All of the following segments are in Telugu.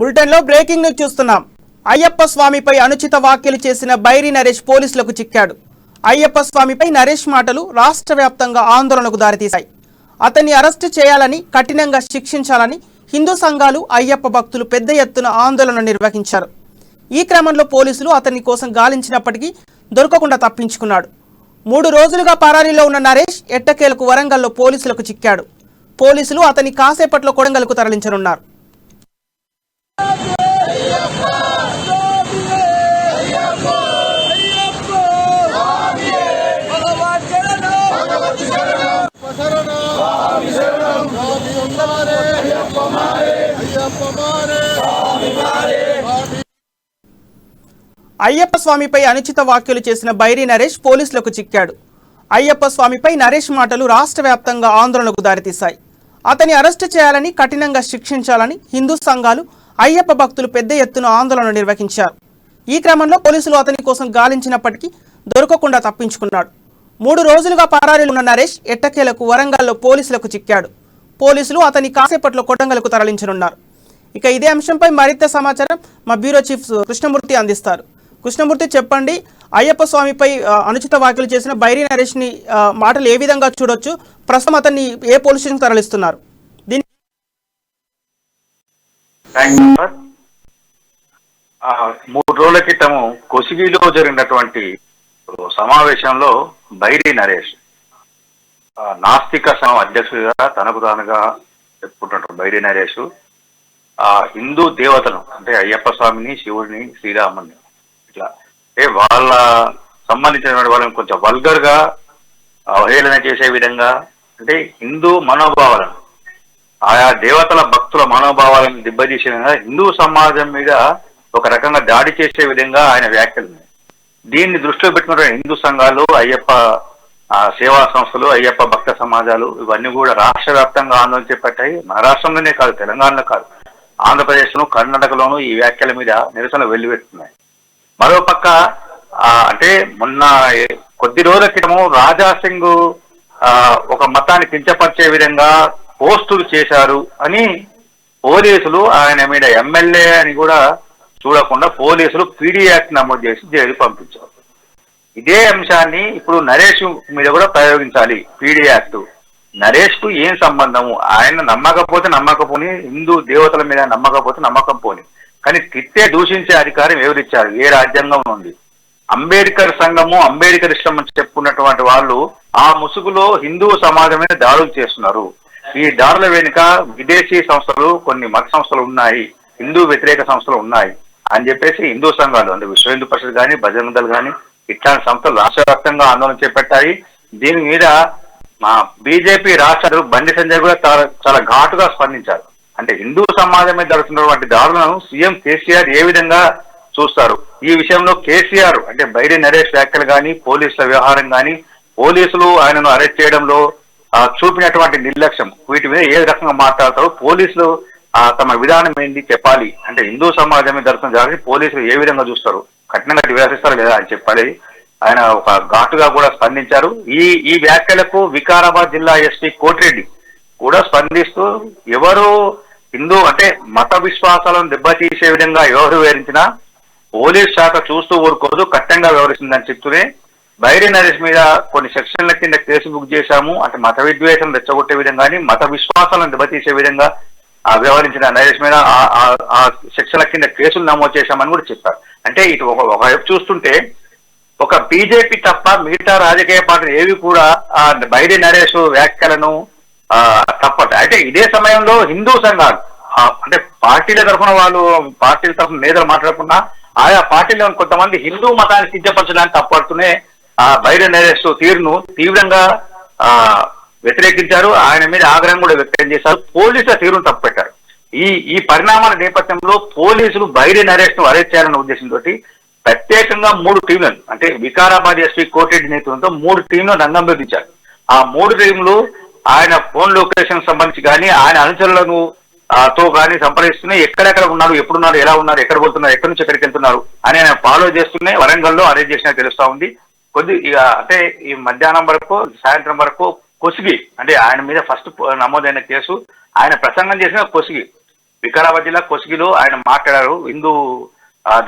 బులెటిన్లో బ్రేకింగ్ న్యూస్ చూస్తున్నాం. అయ్యప్ప స్వామిపై అనుచిత వ్యాఖ్యలు చేసిన బైరి నరేష్ పోలీసులకు చిక్కాడు. అయ్యప్ప స్వామిపై నరేష్ మాటలు రాష్ట్ర వ్యాప్తంగా ఆందోళనకు దారితీశాయి. అతన్ని అరెస్టు చేయాలని, కఠినంగా శిక్షించాలని హిందూ సంఘాలు, అయ్యప్ప భక్తులు పెద్ద ఎత్తున ఆందోళన నిర్వహించారు. ఈ క్రమంలో పోలీసులు అతని కోసం గాలించినప్పటికీ దొరకకుండా తప్పించుకున్నాడు. 3 రోజులుగా పరారీలో ఉన్న నరేష్ ఎట్టకేలకు వరంగల్లో పోలీసులకు చిక్కాడు. పోలీసులు అతని కాసేపట్లో కొడంగల్కు తరలించనున్నారు. అయ్యప్ప స్వామిపై అనుచిత వ్యాఖ్యలు చేసిన బైరి నరేష్ పోలీసులకు చిక్కాడు. అయ్యప్ప స్వామిపై నరేష్ మాటలు రాష్ట్ర వ్యాప్తంగా ఆందోళనకు దారితీశాయి. అతని అరెస్టు చేయాలని, కఠినంగా శిక్షించాలని హిందూ సంఘాలు, అయ్యప్ప భక్తులు పెద్ద ఎత్తున ఆందోళన నిర్వహించారు. ఈ క్రమంలో పోలీసులు అతని కోసం గాలించినప్పటికీ దొరకకుండా తప్పించుకున్నాడు. 3 రోజులుగా పరారీలో ఉన్న నరేష్ ఎట్టకేలకు వరంగల్లో పోలీసులకు చిక్కాడు. పోలీసులు అతని కాసేపట్లో కొడంగల్కు తరలించనున్నారు. ఇక ఇదే అంశంపై మరింత సమాచారం మా బ్యూరో చీఫ్ కృష్ణమూర్తి అందిస్తారు. కృష్ణమూర్తి, చెప్పండి, అయ్యప్ప స్వామిపై అనుచిత వ్యాఖ్యలు చేసిన బైరి నరేష్ని మాటలు ఏ విధంగా చూడొచ్చు? ప్రస్తుతం అతన్ని ఏ పోలీస్ స్టేషన్ తరలిస్తున్నారు? దీని 3 రోజుల క్రితం కొసిగిలో జరిగినటువంటి సమావేశంలో బైరి నరేష్ నాస్తిక సంఘం అధ్యక్షుడిగా తనకు తానుగా చెప్పుకుంటున్నారు. బైరి నరేష్ హిందూ దేవతను అంటే అయ్యప్ప స్వామిని, శివుడిని, శ్రీరాముని ఇట్లా వాళ్ళ సంబంధించిన వాళ్ళని కొంచెం వల్గర్ గా అవహేళన చేసే విధంగా, అంటే హిందూ మనోభావాలను, ఆయా దేవతల భక్తుల మనోభావాలను దెబ్బతీసే విధంగా హిందూ సమాజం మీద ఒక రకంగా దాడి చేసే విధంగా ఆయన వ్యాఖ్యలు. దీన్ని దృష్టిలో పెట్టుకున్న హిందూ సంఘాలు, అయ్యప్ప సేవా సంస్థలు, అయ్యప్ప భక్త సమాజాలు ఇవన్నీ కూడా రాష్ట్ర వ్యాప్తంగా ఆందోళన చేపట్టాయి. మన రాష్ట్రంలోనే కాదు, తెలంగాణలో కాదు, ఆంధ్రప్రదేశ్లోను, కర్ణాటకలోను ఈ వ్యాఖ్యల మీద నిరసన వెల్లువెత్తున్నాయి. మరోపక్క అంటే మొన్న కొద్ది రోజుల క్రితము రాజా సింగ్ ఒక మతాన్ని కించపరిచే విధంగా పోస్టులు చేశారు అని పోలీసులు ఆయన మీద ఎమ్మెల్యే అని కూడా చూడకుండా పోలీసులు పీడీ యాక్ట్ నమోదు చేసి జైలు పంపించారు. ఇదే అంశాన్ని ఇప్పుడు నరేష్ మీద కూడా ప్రయోగించాలి. పీడీ యాక్ట్ నరేష్ కు ఏం సంబంధము? ఆయన నమ్మకపోతే నమ్మకపోని, హిందూ దేవతల మీద నమ్మకపోతే నమ్మకం పోని, కానీ తిట్టే దూషించే అధికారం ఎవరిచ్చారు? ఏ రాజ్యాంగం ఉంది? అంబేద్కర్ సంఘము, అంబేద్కర్ ఇష్టం అని చెప్పుకున్నటువంటి వాళ్ళు ఆ ముసుగులో హిందూ సమాజం మీద దాడులు చేస్తున్నారు. ఈ దాడుల వెనుక విదేశీ సంస్థలు, కొన్ని మత సంస్థలు ఉన్నాయి, హిందూ వ్యతిరేక సంస్థలు ఉన్నాయి అని చెప్పేసి హిందూ సంఘాలు అంటే విశ్వ హిందూ పరిషత్ కానీ, బజరంగ దళ్ కానీ ఇట్లాంటి సంస్థలు రాష్ట్ర వ్యాప్తంగా ఆందోళన చేపట్టాయి. దీని మీద మా బీజేపీ రాష్ట్ర బండి సంజయ్ కూడా చాలా ఘాటుగా స్పందించారు. అంటే హిందూ సమాజం మీద జరుగుతున్నటువంటి దాడులను సీఎం కేసీఆర్ ఏ విధంగా చూస్తారు? ఈ విషయంలో కేసీఆర్ అంటే బైరి నరేష్ వ్యాఖ్యలు కానీ, పోలీసుల వ్యవహారం కానీ, పోలీసులు ఆయనను అరెస్ట్ చేయడంలో చూపినటువంటి నిర్లక్ష్యం, వీటి మీద ఏ రకంగా మాట్లాడతారు? పోలీసులు తమ విధానం ఏంటి చెప్పాలి. అంటే హిందూ సమాజం మీద జరుగుతున్న దాడిని పోలీసులు ఏ విధంగా చూస్తారు? కఠినంగా వ్యవహరిస్తారు లేదా అని చెప్పాలి. ఆయన ఒక ఘాటుగా కూడా స్పందించారు. ఈ వ్యాఖ్యలకు వికారాబాద్ జిల్లా ఎస్పీ కోటిరెడ్డి కూడా స్పందిస్తూ ఎవరు హిందూ అంటే మత విశ్వాసాలను దెబ్బతీసే విధంగా ఎవరు వివరించినా పోలీస్ శాఖ చూస్తూ ఊరుకోదు, కఠినంగా వ్యవహరిస్తుందని చెప్తూనే బైరి నరేష్ మీద కొన్ని సెక్షన్ల కింద కేసు బుక్ చేశాము, అంటే మత విద్వేషం రెచ్చగొట్టే విధంగాని, మత విశ్వాసాలను దెబ్బతీసే విధంగా వ్యవహరించిన నరేష్ మీద ఆ సెక్షన్ల కింద కేసులు నమోదు చేశామని కూడా చెప్పారు. అంటే ఇటు ఒకవైపు చూస్తుంటే ఒక బీజేపీ తప్ప మిగతా రాజకీయ పార్టీలు ఏవి కూడా బైరి నరేష్ వ్యాఖ్యలను తప్పట. అయితే ఇదే సమయంలో హిందూ సంఘాలు అంటే పార్టీల తరఫున వాళ్ళు, పార్టీల తరఫున నేతలు మాట్లాడకుండా ఆయా పార్టీలో కొంతమంది హిందూ మతాన్ని కించపరచడానికి తప్పడుతూనే బైరి నరేష్ తీరును తీవ్రంగా వ్యతిరేకించారు. ఆయన మీద ఆగ్రహం కూడా వ్యక్తం చేశారు. పోలీసుల తీరును తప్పుపెట్టారు. ఈ పరిణామాల నేపథ్యంలో పోలీసులు బైరి నరేష్ ను అరెస్ట్ చేయాలన్న ఉద్దేశంతో ప్రత్యేకంగా 3 టీంలను అంటే వికారాబాద్ ఎస్పీ కోటిరెడ్డి నేతృత్వంతో 3 టీంలను రంగం దించారు. ఆ 3 టీంలు ఆయన ఫోన్ లొకేషన్ సంబంధించి కానీ, ఆయన అనుచరులను తో కానీ సంప్రదిస్తూనే ఎక్కడెక్కడ ఉన్నారు, ఎప్పుడున్నారు, ఎలా ఉన్నారు, ఎక్కడ పోతున్నారు, ఎక్కడి నుంచి ఎక్కడికి వెళ్తున్నారు అని ఆయన ఫాలో చేస్తూనే వరంగల్లో అరెస్ట్ చేసినా తెలుస్తా ఉంది. అంటే ఈ మధ్యాహ్నం వరకు, సాయంత్రం వరకు కొసిగి అంటే ఆయన మీద ఫస్ట్ నమోదైన కేసు, ఆయన ప్రసంగం చేసిన కొసిగి వికారాబాద్ జిల్లా కొసిగిలో ఆయన మాట్లాడారు హిందూ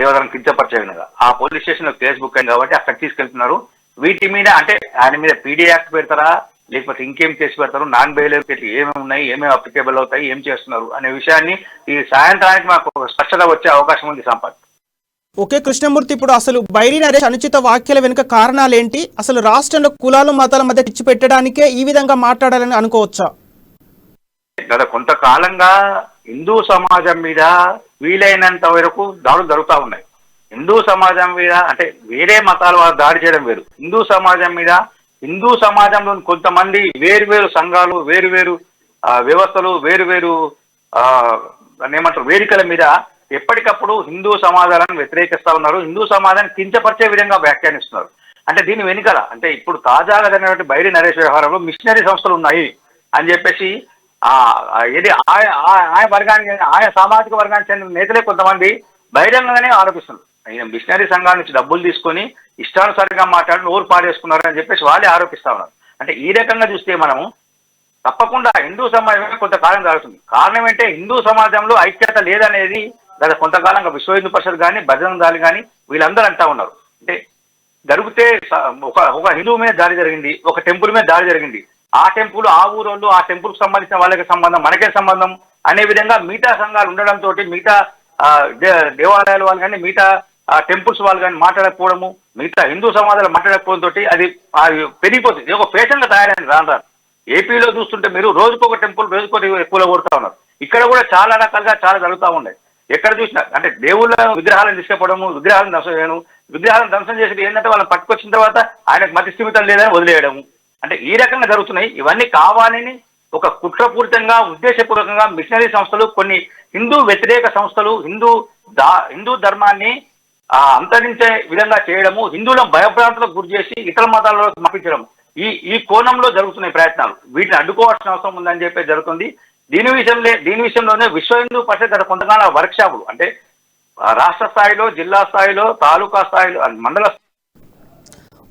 దేవతలను కించపరిచే విధంగా. ఆ పోలీస్ స్టేషన్ లో కేసు బుక్ అయింది కాబట్టి అక్కడ తీసుకెళ్తున్నారు. వీటి మీద అంటే ఆయన మీద పీడీ యాక్ట్ పెడతారా లేకపోతే ఇంకేం కేసు పెడతారు, నాన్ బెయిలబుల్ కేసులు ఏమేమి ఉన్నాయి, ఏమేమి అప్లికేబుల్ అవుతాయి, ఏం చేస్తున్నారు అనే విషయాన్ని ఈ సాయంత్రానికి మాకు ఒక స్పష్టత వచ్చే అవకాశం ఉంది సంపత్. ఓకే కృష్ణమూర్తి, ఇప్పుడు అసలు బైరీ నరేష్ అనుచిత వ్యాఖ్యల వెనుక కారణాలేంటి? అసలు రాష్ట్రంలో కులాలు మతాల మధ్య చిచ్చు పెట్టడానికే ఈ విధంగా మాట్లాడాలని అనుకోవచ్చా? గత కొంతకాలంగా హిందూ సమాజం మీద వీలైనంత వరకు దాడులు జరుగుతూ ఉన్నాయి. హిందూ సమాజం మీద అంటే వేరే మతాల వారు దాడి చేయడం వేరు, హిందూ సమాజం మీద హిందూ సమాజంలోని కొంతమంది వేరువేరు సంఘాలు, వేరువేరు వ్యవస్థలు, వేరువేరు ఏమంటారు వేదికల మీద ఎప్పటికప్పుడు హిందూ సమాజాలను వ్యతిరేకిస్తా ఉన్నారు, హిందూ సమాజాన్ని కించపరిచే విధంగా వ్యాఖ్యానిస్తున్నారు. అంటే దీని వెనుకల అంటే ఇప్పుడు తాజాగా జరిగినటువంటి బైరీ నరేష్ వ్యవహారంలో మిషనరీ సంస్థలు ఉన్నాయి అని చెప్పేసి ఏది ఆయా వర్గానికి ఆయా సామాజిక వర్గానికి చెందిన నేతలే కొంతమంది బహిరంగంగానే ఆరోపిస్తున్నారు. ఆయన మిషనరీ సంఘాల నుంచి డబ్బులు తీసుకొని ఇష్టానుసారంగా మాట్లాడి నోరు పాడేసుకున్నారు అని చెప్పేసి వాళ్ళే ఆరోపిస్తా ఉన్నారు. అంటే ఈ రకంగా చూస్తే మనము తప్పకుండా హిందూ సమాజమే కొంతకాలం జరుగుతుంది. కారణం ఏంటంటే హిందూ సమాజంలో ఐక్యత లేదనేది గత కొంతకాలంగా విశ్వ హిందూ పరిషత్ కానీ బజరంగ దళ్ కానీ వీళ్ళందరూ అంటా ఉన్నారు. అంటే జరిగితే ఒక హిందువు మీద దాడి జరిగింది, ఒక టెంపుల్ మీద దాడి జరిగింది, ఆ టెంపుల్ ఆ ఊరోళ్ళు ఆ టెంపుల్కి సంబంధించిన వాళ్ళకి సంబంధం మనకే సంబంధం అనే విధంగా మిగతా సంఘాలు ఉండడంతో మిగతా దేవాలయాల వాళ్ళు కానీ మిగతా టెంపుల్స్ వాళ్ళు కానీ మాట్లాడకపోవడము, మిగతా హిందూ సమాజాలు మాట్లాడకపోవడంతో అది పెరిగిపోతుంది. ఇది ఒక పేషంగా తయారైంది రాను రాను. ఏపీలో చూస్తుంటే మీరు రోజుకొక టెంపుల్ రోజుకొక ఎక్కువలో కొడుతూ ఉన్నారు. ఇక్కడ కూడా చాలా రకాలుగా చాలా జరుగుతూ ఉన్నాయి. ఎక్కడ చూసినా అంటే దేవుళ్ళ విగ్రహాలను తీసుకుపోవడము, విగ్రహాలను ధ్వంసం చేయడం, విగ్రహాలను ధ్వంసం చేసి ఏంటంటే వాళ్ళని పట్టుకొచ్చిన తర్వాత ఆయనకు మతి స్థిమితం లేదని వదిలేయడము, అంటే ఈ రకంగా జరుగుతున్నాయి. ఇవన్నీ కావాలని ఒక కుట్రపూరితంగా ఉద్దేశపూర్వకంగా మిషనరీ సంస్థలు, కొన్ని హిందూ వ్యతిరేక సంస్థలు హిందూ ధర్మాన్ని అంతరించే విధంగా చేయడము, హిందువులను భయభ్రాంతులకు గురి చేసి ఇతర మతాలలో పంపించడం, ఈ కోణంలో జరుగుతున్న ప్రయత్నాలు వీటిని అడ్డుకోవాల్సిన అవసరం ఉందని చెప్పి జరుగుతుంది. దీని విషయంలోనే విశ్వ హిందూ పరిషత్ గత కొంతకాల వర్క్ షాపులు అంటే రాష్ట్ర స్థాయిలో, జిల్లా స్థాయిలో, తాలూకా స్థాయిలో, మండల.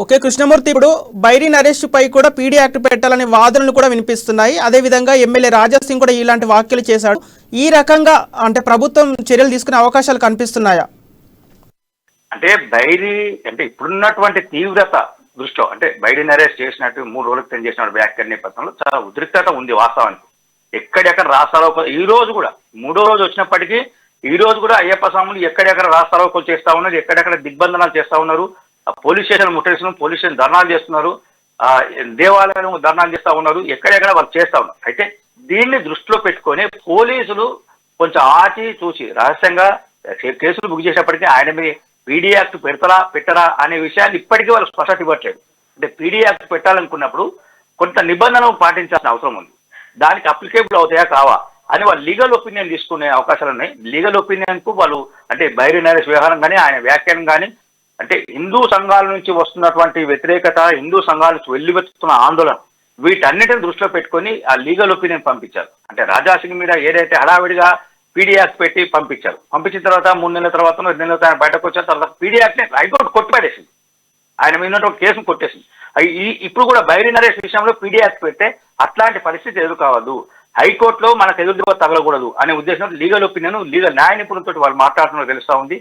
ఓకే కృష్ణమూర్తి, ఇప్పుడు బైరీ నరేష్ పై కూడా పీడీ యాక్ట్ పెట్టాలనే వాదనలు కూడా వినిపిస్తున్నాయి. అదేవిధంగా ఎమ్మెల్యే రాజాసింగ్ కూడా ఇలాంటి వ్యాఖ్యలు చేశాడు. ఈ రకంగా అంటే ప్రభుత్వం చర్యలు తీసుకునే అవకాశాలు కనిపిస్తున్నాయా? అంటే బైరీ అంటే ఇప్పుడున్నటువంటి తీవ్రత దృష్టిలో అంటే బైరీ నరేష్ చేసినట్టు 3 రోజులకు క్రితం చేసిన వ్యాఖ్యల నేపథ్యంలో చాలా ఉద్రిక్తత ఉంది వాస్తవానికి. ఎక్కడెక్కడ రాస్తారోకో ఈ రోజు కూడా 3వ రోజు వచ్చినప్పటికీ ఈ రోజు కూడా అయ్యప్ప స్వాములు ఎక్కడెక్కడ రాస్తారోకోలు చేస్తా ఉన్నారు, ఎక్కడెక్కడ దిగ్బంధనాలు చేస్తా ఉన్నారు, పోలీస్ స్టేషన్ ముట్టడిస్తున్నారు, పోలీస్ స్టేషన్ ధర్నాలు చేస్తున్నారు, దేవాలయాలు ధర్నాలు చేస్తా ఉన్నారు, ఎక్కడెక్కడ వాళ్ళు చేస్తా ఉన్నారు. అయితే దీన్ని దృష్టిలో పెట్టుకొని పోలీసులు కొంచెం ఆచి చూసి రహస్యంగా కేసులు బుక్ చేసేప్పటికీ ఆయన మీద పీడీ యాక్ట్ పెట్టరా అనే విషయాన్ని ఇప్పటికీ వాళ్ళు స్పష్టత ఇవ్వట్లేదు. అంటే పీడీ యాక్ట్ పెట్టాలనుకున్నప్పుడు కొంత నిబంధనలు పాటించాల్సిన అవసరం ఉంది. దానికి అప్లికేబుల్ అవుతాయా కావా అని వాళ్ళు లీగల్ ఒపీనియన్ తీసుకునే అవకాశాలు ఉన్నాయి. లీగల్ ఒపీనియన్ కు వాళ్ళు అంటే బైరీ నరేష్ వ్యవహారం కానీ ఆయన వ్యాఖ్యానం కానీ అంటే హిందూ సంఘాల నుంచి వస్తున్నటువంటి వ్యతిరేకత, హిందూ సంఘాల నుంచి వెల్లువెత్తుతున్న ఆందోళన వీటన్నిటిని దృష్టిలో పెట్టుకొని ఆ లీగల్ ఒపీనియన్ పంపించారు. అంటే రాజాసింగ్ మీద ఏదైతే హడావిడిగా పీడీ యాక్ట్ పెట్టి పంపించారు, పంపించిన తర్వాత 3 నెలల తర్వాత 2 నెలల తర్వాత బయటకు వచ్చిన తర్వాత పీడీ యాక్ట్ హైకోర్టు కొట్టిపడేసింది, ఆయన మీద ఉన్నటువంటి కేసును కొట్టేసింది. ఇప్పుడు కూడా బైరీ నరేష్ విషయంలో పీడీ యాక్ట్ పెడితే అట్లాంటి పరిస్థితి ఎదురు కావద్దు, హైకోర్టులో మనకు ఎదురు తగలకూడదు అనే ఉద్దేశంతో లీగల్ ఒపీనియన్ లీగల్ న్యాయ నిపుణులతో వాళ్ళు మాట్లాడుతున్నట్టు తెలుస్తా ఉంది.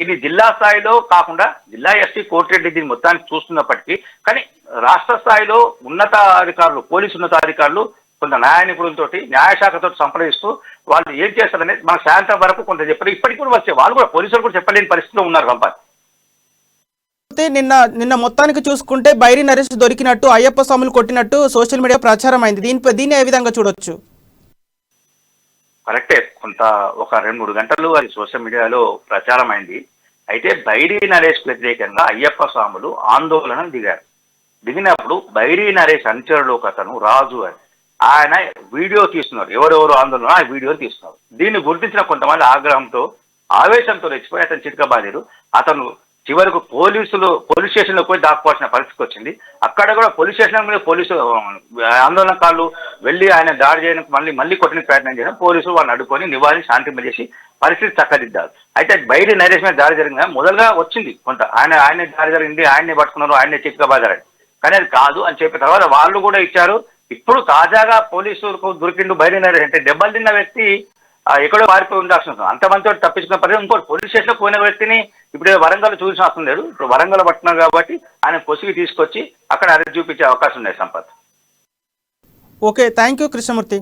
ఇది జిల్లా స్థాయిలో కాకుండా జిల్లా ఎస్పీ కోర్టురెడ్డి దీన్ని మొత్తానికి చూస్తున్నప్పటికీ కానీ రాష్ట్ర స్థాయిలో ఉన్నతాధికారులు, పోలీసు ఉన్నతాధికారులు కొంత న్యాయ నిపుణులతో న్యాయశాఖతో సంప్రదిస్తూ వాళ్ళు ఏం చేస్తారనేది మన సాయంత్రం వరకు కొంత చెప్పారు. ఇప్పటికి కూడా వచ్చే వాళ్ళు కూడా పోలీసులు కూడా చెప్పలేని పరిస్థితిలో ఉన్నారు. సంపాద్ నిన్న మొత్తానికి చూసుకుంటే బైరీ నరేష్ దొరికినట్టు, అయ్యప్ప స్వాములు కొట్టినట్టు సోషల్ మీడియా ప్రచారం అయింది. దీన్ని ఏ విధంగా చూడొచ్చు? కరెక్టే, కొంత ఒక 2-3 గంటలు అది సోషల్ మీడియాలో ప్రచారం అయింది. అయితే బైరీ నరేష్ వ్యతిరేకంగా అయ్యప్ప స్వాములు ఆందోళన దిగినప్పుడు బైరీ నరేష్ అనుచరులు ఒక అతను రాజు అని ఆయన వీడియో తీస్తున్నారు, ఎవరెవరు ఆందోళన ఆ వీడియో తీస్తున్నారు. దీన్ని గుర్తించిన కొంతమంది ఆగ్రహంతో ఆవేశంతో రెచ్చిపోయి అతను చితకబాదారు. అతను చివరకు పోలీస్ స్టేషన్లో పోయి దాక్కోవాల్సిన పరిస్థితి వచ్చింది. అక్కడ కూడా పోలీస్ స్టేషన్ మీద పోలీసు ఆందోళనకారులు వెళ్ళి ఆయన దాడి చేయడానికి మళ్ళీ కొట్టడానికి ప్రయత్నం చేయడం, పోలీసులు వాళ్ళని అడ్డుకొని నివారించి శాంతింపజేసి పరిస్థితి చక్కదిద్దారు. అయితే బైరీ నరేష్ మీద దాడి జరిగిందా మొదలుగా వచ్చింది కొంత ఆయన దాడి జరిగింది, ఆయన్నే పట్టుకున్నారు, ఆయన్నే చితకబాదారని. కానీ అది కాదు అని చెప్పిన తర్వాత వాళ్ళు కూడా ఇచ్చారు. ఇప్పుడు తాజాగా పోలీసులకు దొరికిండు బైరీ నరేష్ అంటే దెబ్బలు తిన్న వ్యక్తి ఎక్కడో పారిపోయి ఉండాల్సిన అవసరం. అంతమందితో తప్పించుకున్న పరిస్థితి. ఇంకోటి పోలీస్ స్టేషన్లో పోయిన వ్యక్తిని ఇప్పుడు వరంగల్ చూసిన అవసరం లేదు. ఇప్పుడు వరంగల్ పట్టినాం కాబట్టి ఆయన పొసిగి తీసుకొచ్చి అక్కడ అరెస్ట్ చూపించే అవకాశం ఉన్నాయి Sampath. Okay, thank you Krishnamurthy.